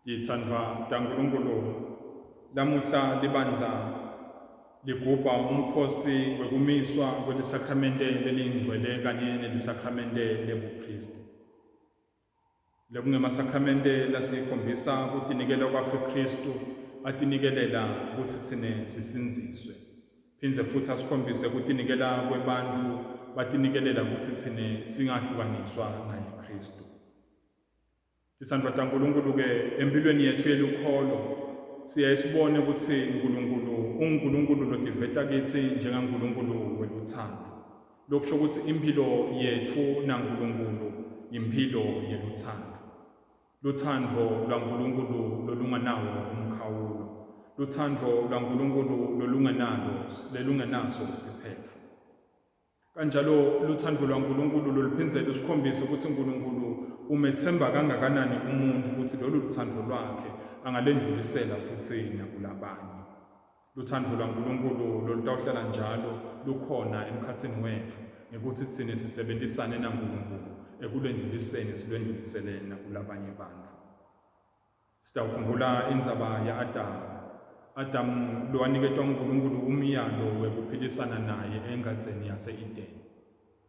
Dithandwa ta Nkulunkulu, lamuhla libandla ligubha umkhosi wekumiswa kwelisakramente lelingcwele kanye nelisakramente lebuKristu. Lekungemasakramente lasikhombisa kutinikela kwakhe Kristu atinikelela kutsi tsine sisinziswe. Phindze futhi asikhombise kutinikela kwebantfu batinikelela kutsi tsine singahlukaniswa naye Kristu. Dithandwa ta Nkulunkulu-ke empilweni yethu yelukholo siyaye sibone ukuthi uNkulunkulu lotiveta kitsi njengaNkulunkulu welutsandvo. Lokusho ukuthi impilo yethu naNkulunkulu impilo yelutsandvo. Lutsandvo lwaNkulunkulu lolunganawo umkhawulo. Lutsandvo lwaNkulunkulu lolungenaso siphetfo. Kanjalo lutsandvo lwaNkulunkulu loluphindze lusikhombise ukuthi uNkulunkulu umethemba kangakanani umuntu ukuthi lolu lutsandvo lwakhe angalendlulisela futhi nakulabanye. Lutsandvo lwaNkulunkulu lolutawuhlala njalo lukhona emkhatsini wetfu ngekuthi tsine sisebentisane naNkulunkulu ekulendluliseni silwendlulisele nakulabanye bantfu. Sitawukhumbula indzaba ya-Adamu. Adamu lowaniketwa uNkulunkulu umyalo wekuphilisana naye engatseni yase-Edeni.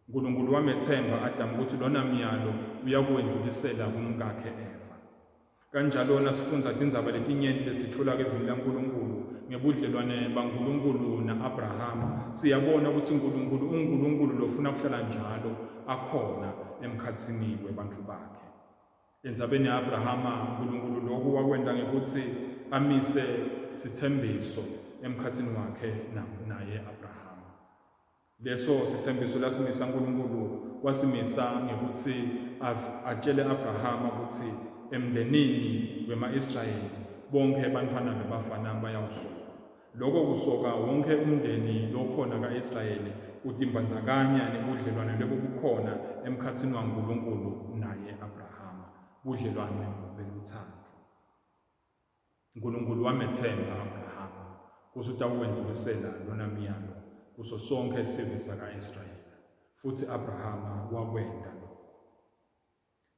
uNkulunkulu wamethemba Adamu ukuthi lona myalo uyakuwendlulisela kumkakhe Eva. Kanjalo nasifundza tindzaba letinyenti lesitfola kevini laNkulunkulu ngebudlelwane baNkulunkulu na-Abrahama, siyabona ukuthi uNkulunkulu lofuna kuhlala njalo akhona emkhatsini webantfu bakhe. Endzabeni ya-Abrahama, uNkulunkulu loku wakwenta ngekuthi amise sithembiso emkhatsini wakhe naye Abrahama. Leso sithembiso lasimisa uNkulunkulu wasimisa ngekuthi atshele Abrahama ukuthi emndenini wema-Israyeli bonke bantfwana bebafana bayawusoka. Loko kusoka wonke umndeni lokhona ka-Israyeli utimbandzakanya nebudlelwane lobukhona emkhatsini waNkulunkulu naye Abrahama, budlelwane belutsandvo. uNkulunkulu wamethemba Abrahama kutsi utawuwendlulisela lona myalo kuso sonke sive saka-Israyeli, futhi Abrahama wakwenta lokho.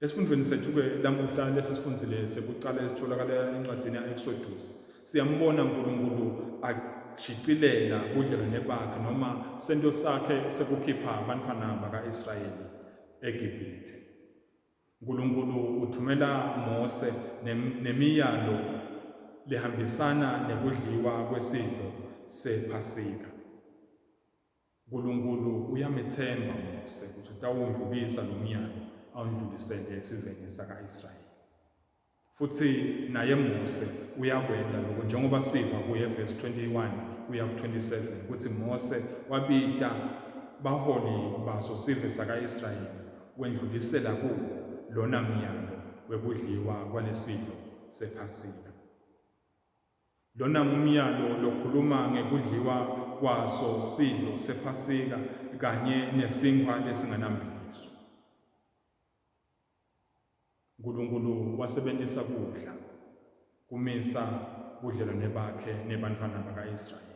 Esifundweni sethu-ke lamuhla lesisifundzile sekucala esitholakala encwadzini ya-Exodus, siyambona uNkulunkulu ashicilela budlelwane bakhe noma sento sakhe sekukhipha abantfwana baka-Israyeli eGibhithe. uNkulunkulu uthumela Mose nemiyalo lihambisana nekudliwa kwesidlo sePhasika. uNkulunkulu uyamethemba Mose ukuthi utawundlulisa lo myalo awundlulisele esiveni saka-Israyeli. Futhi naye Mose uyakwenda lokho njengoba siva kuye verse 21 kuya ku-27 ukuthi Mose wabita baholi baso sive saka-Israyeli wendlulisela kuwo lona myalo wekudliwa kwalesidlo sePhasika. Lona umyalo lokhuluma ngekudliwa kwaso sidlo sePhasika kanye nesinkwa lesinganambizo. uNkulunkulu wasebentisa kudla kumisa budlelwane bakhe nebantfwana baka-Israyeli.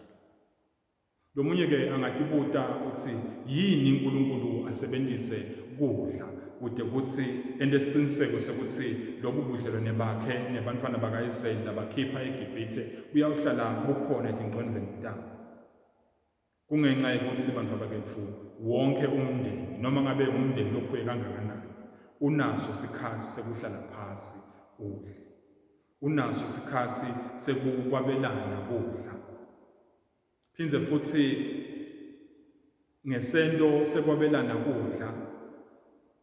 Lomunye-ke angatibuta ukuthi yini uNkulunkulu asebentise kudla kude kuthi ente isiqiniseko sokuthi lobu budlelwane bakhe nebantfwana baka-Israyeli labakhipha eGibhithe buyawuhlala bukhona etingcondvweni tabo. Kungenxa yokuthi bantfu baketfu wonke umndeni noma ngabe umndeni lophuye kangakanani unaso sikhatsi sekuhlala phasi udle. Unaso sikhatsi sekukwabelana kudla. Phindze futhi ngesento sekwabelana kudla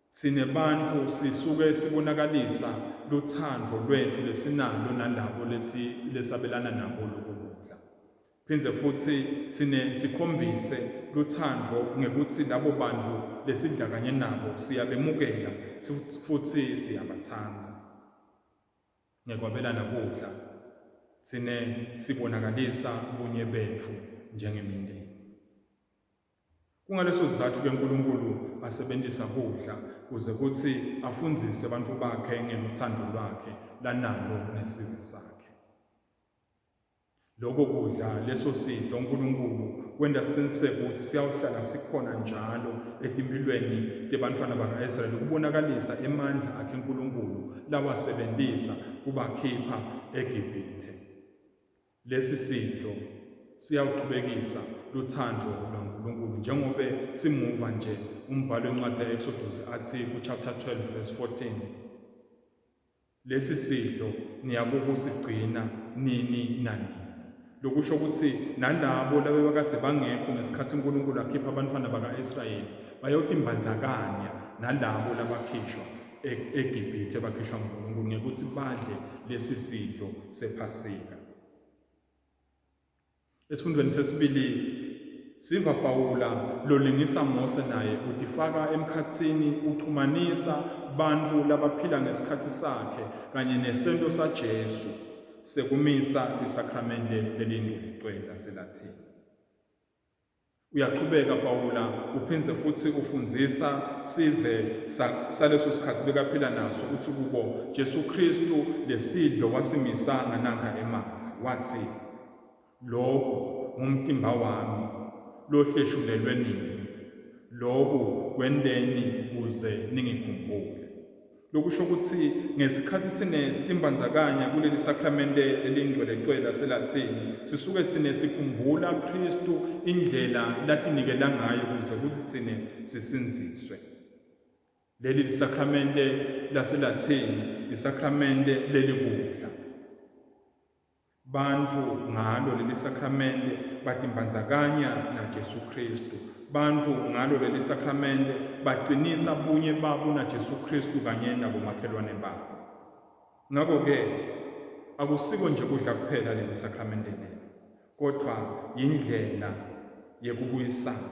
sine bantfu sisuke sibonakalisa lutsandvo lwethu lesinalo nalabo lesabelana nabo lokudla. Phindze futhi sine sikhombise lutsandvo ngekuthi labo bantfu lesidla kanye nabo siyabemukela futhi siyabatsandza. Ngekwabelana kudla sine sibonakalisa bunye betfu njengemindeni. Kungaleso sizathu-ke uNkulunkulu asebentisa kudla kuze kuthi afundzise bantfu bakhe ngelutsandvo lwakhe lanalo nesive sakhe. Loko kudla leso sidlo uNkulunkulu wenda siqiniseke ukuthi siyawuhlala sikhona njalo etimpilweni tebantfwana baka-Israyeli ukubonakalisa emandla akhe uNkulunkulu lawasebenzisa kubakhipha eGibhithe. Lesi sidlo siyawuqhubekisa luthando lwaNkulunkulu njengoba simuva nje umbhalo wencwadi ye-Exodus athi ku-chapter 12 verse 14, lesi sidlo niyakusigcina nini nanini. Lokusho ukuthi nalabo laba bakade bangekho ngesikhathi uNkulunkulu akhipha abantwana baka-Israyeli bayotimbandzakanya nalabo labakhishwa eGibhithe bakhishwa nguNkulunkulu ngekuthi badle lesi sidlo sePhasika. Esifundweni sesibili siva Pawula lolingisa Mose naye utifaka emkhatsini uxhumanisa bantfu labaphila ngesikhathi sakhe kanye nesento saJesu sekumisa isakramente lelingcwele laseLathini. Uyaqhubeka Pawula uphindze futhi ufundzisa sive saleso sikhathi bekaphila naso uthi kubo Jesu Kristu lesidlo wasimisanga nanga emavi wathi, lokhu ngumtimba wami lohleshulelwe nini, lokhu kwendeni kuze ningikhumbule. Lokusho ukuthi ngesikhathi thine sitimbandzakanya kuleli sakramente elingcwele laseLathini sisuke thine sikhumbula Kristu indlela latinikela ngayo ukuze kuthi thine sisinziswe. Leli sakramente laseLathini isakramente lelikudla. Bantfu ngalo leli sakramente batimbandzakanya na Jesu Kristu. Bantfu ngalo leli sakramente bagcinisa bunye babo na Jesu Kristu kanye nabomakhelwane babo. Ngakho-ke akusiko nje kudla kuphela leli sakramente leli, kodwa yindlela yekubuyisana,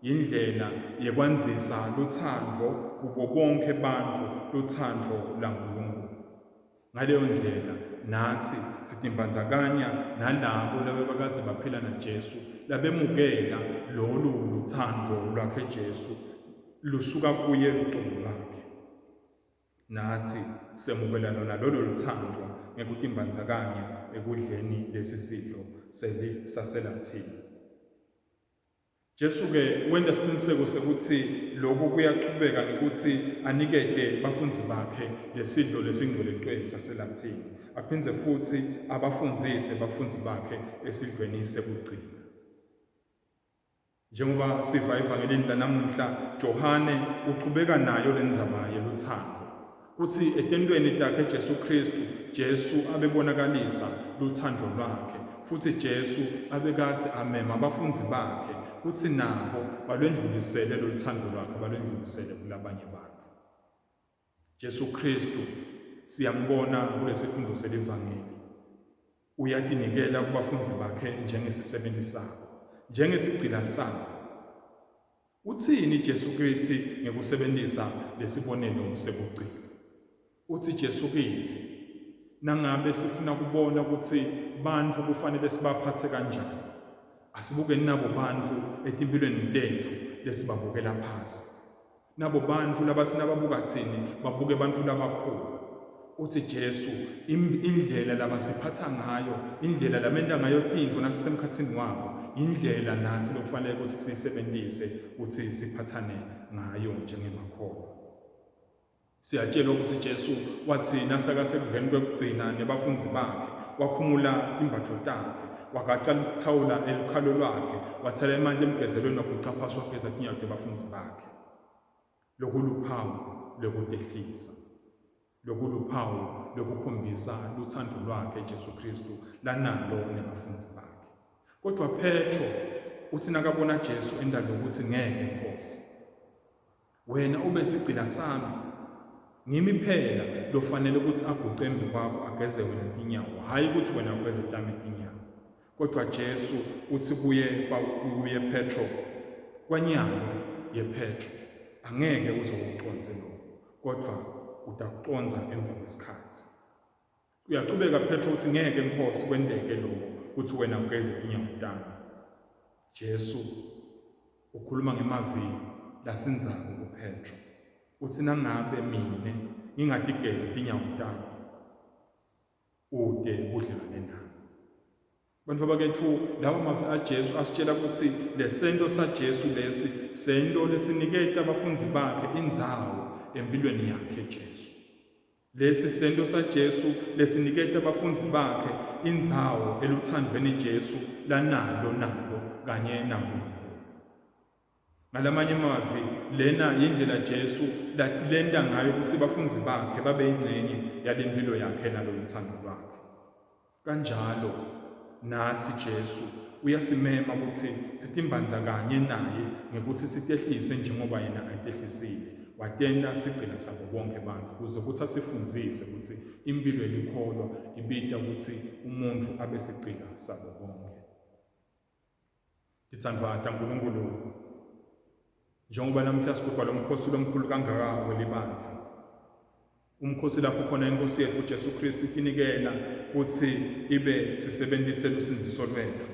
yindlela yekwandzisa luthando kubo bonke bantfu, luthando laNkulunkulu. Ngaleyo ndlela nathi sitimbandzakanya nalabo labakade baphila naJesu labemukela lolu luthando lwakhe Jesu lusuka kuye luqobo lwakhe. Nathi semukela lona lolo luthando ngekutimbandzakanya ekudleni lesi sidlo saseLathini. Jesu-ke wenda isiqiniseko sekuthi lokhu kuyaqhubeka ngekuthi anikete bafundzi bakhe lesidlo lesingcwele saseLathini, aphindze futhi abafundzise bafundzi bakhe esidlweni sekugcina. Njengoba siva evangelini lanamuhla, Johane uqhubeka nayo lendzaba yeluthando. Uthi etentweni takhe Jesu Kristu, Jesu abebonakalisa luthando lwakhe, futhi Jesu abekatsi amema abafundzi bakhe uthi nabo balwendlulisele luthando lwakhe, balwendlulisele kulabanye bantfu. Jesu Kristu siyambona kulesifundo selivangeli, uyatinikela kubafundzi bakhe njengesisebenti sabo, njengesigcila sabo. Uthini Jesu Kristu ngekusebentisa lesibonelo sekugcina? Uthi Jesu kithi nangabe sifuna kubona ukuthi bantfu kufanele sibaphathe kanjani, asibuke nabo bantfu etimpilweni tethu lesibabukela phasi. Nabo bantfu labasinababuka thini babuke bantfu labakhulu. Uthi Jesu indlela labasiphatha ngayo, indlela lamenda ngayo tintfo nasisemkhatsini wabo, indlela nathi lokufanele ukuthi siyisebentise ukuthi siphathane ngayo njengemakholwa. Siyatshela ukuthi Jesu wathi nasakasekuveni kwekugcina nebafundzi bakhe wakhumula timbatho takhe, wagaca luthawula elukhalo lwakhe, wathela emanti emgezelweni wakucaphaswa wageza tinyawo tebafundzi bakhe. Lokhu luphawu lwekutehlisa, lokhu luphawu lwekukhombisa luthando lwakhe Jesu Kristu lanalo nebafundzi bakhe. Kodwa Petro uthi nakabona Jesu enda lokuthi ngeke Nkosi, wena ube sigcila sami, ngimi phela lofanele ukuthi aguqe embi kwakho ageze wena tinyawo, hayi ukuthi wena ugeze tami tinyawo. Kodwa Jesu uthi kuye Petro, kwanyalo yePetro, angeke uzokuconze lokho, kodwa utakuconza emva kwesikhathi. Uyaqhubeka Petro uthi ngeke Nkosi kwendeke lokho ukuthi wena ugeze tinyawo tami. Jesu ukhuluma ngemavili lasindzako kuPetro. Uthi nangabe mine ngingatigezi tinyawo takho ude udlelwane nami. Bantu bakethu, lawa mavi aJesu asitshela ukuthi lesento saJesu lesi sento lesiniketa abafunzi bakhe indzawo empilweni yakhe Jesu. Lesi sento saJesu lesiniketa abafunzi bakhe indzawo eluthandweni Jesu lanalo nabo kanye nakuNkulunkulu. Ngalamanye amavi, lena yindlela Jesu lenta ngayo ukuthi abafunzi bakhe babe yingxenye yalempilo yakhe naloluthando lwakhe. Kanjalo nathi Jesu uyasimema ukuthi sitimbandzakanye naye ngekuthi sitehlise njengoba yena ayitehlisile. Watenda sigcina sabo bonke bantfu kuze ukuthi asifundzise ukuthi impilo elikholwa ibita ukuthi umuntu abe sigcina sabo bonke. Tithandwa taNkulunkulu, njengoba namhla sigubha lo mkhosi lomkhulu kangaka welibandla, umkhosi lapho khona inkosi yethu Jesu Kristu itinikela ukuthi ibe sisebenzise lusindiso lwethu.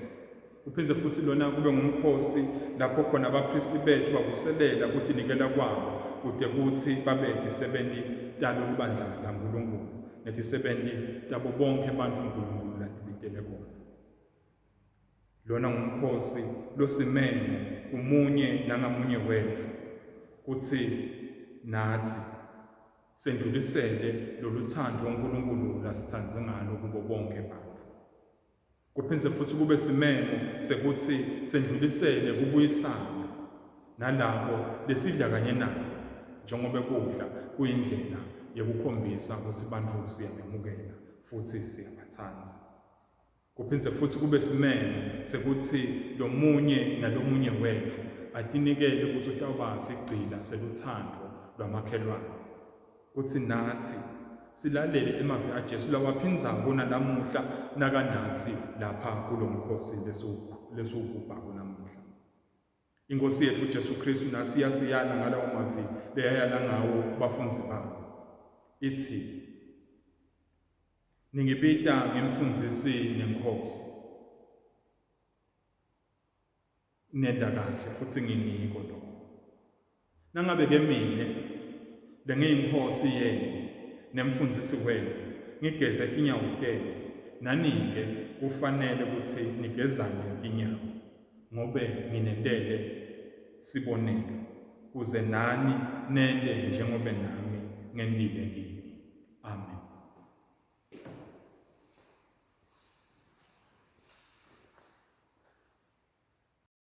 Kuphindze futhi lona kube ngumkhosi lapho khona abapristi bethu bavuselela kutinikela kwabo kude kuthi babe tisebenti talo libandla laNkulunkulu netisebenti tabo bonke bantfu uNkulunkulu latibitele khona. Lona ngumkhosi losimeme kumunye nangamunye wethu kuthi nathi sendlulisele loluthando uNkulunkulu lasithandze ngalo kubo bonke bantfu. Kuphindze futhi kube simemo sekuthi sendlulisele kubuyisana nalabo lesidla kanye nabo njengoba kudla kuyindlela yokukhombisa ukuthi bantfu siyabemukela futhi siyabathanda. Kuphindze futhi kube simemo sekuthi lo munye nalomunye wethu atinikele ukuthi utawuba sigcila seluthando lwamakhelwane. Kuthi nathi silalele emavi aJesu lawaphindzako nalamuhla nakanathi lapha kulo mkhosi lesugubhako namuhla. Inkosi yethu Jesu Kristu nathi yasiyala ngalawo mavi leyayala ngawo bafunzi babo. Ithi, ningibita ngemfundzisi nenkhosi. Nenda kahle futhi nginiko lokho. Nangabe ke mina lengiyinkosi yenu nemfundzisi wenu ngigeze tinyawo tenu, nanike kufanele ukuthi nigezane tinyawo ngobe nginendele sibonelo kuze nani nende njengobe nami ngendile kini. Amen.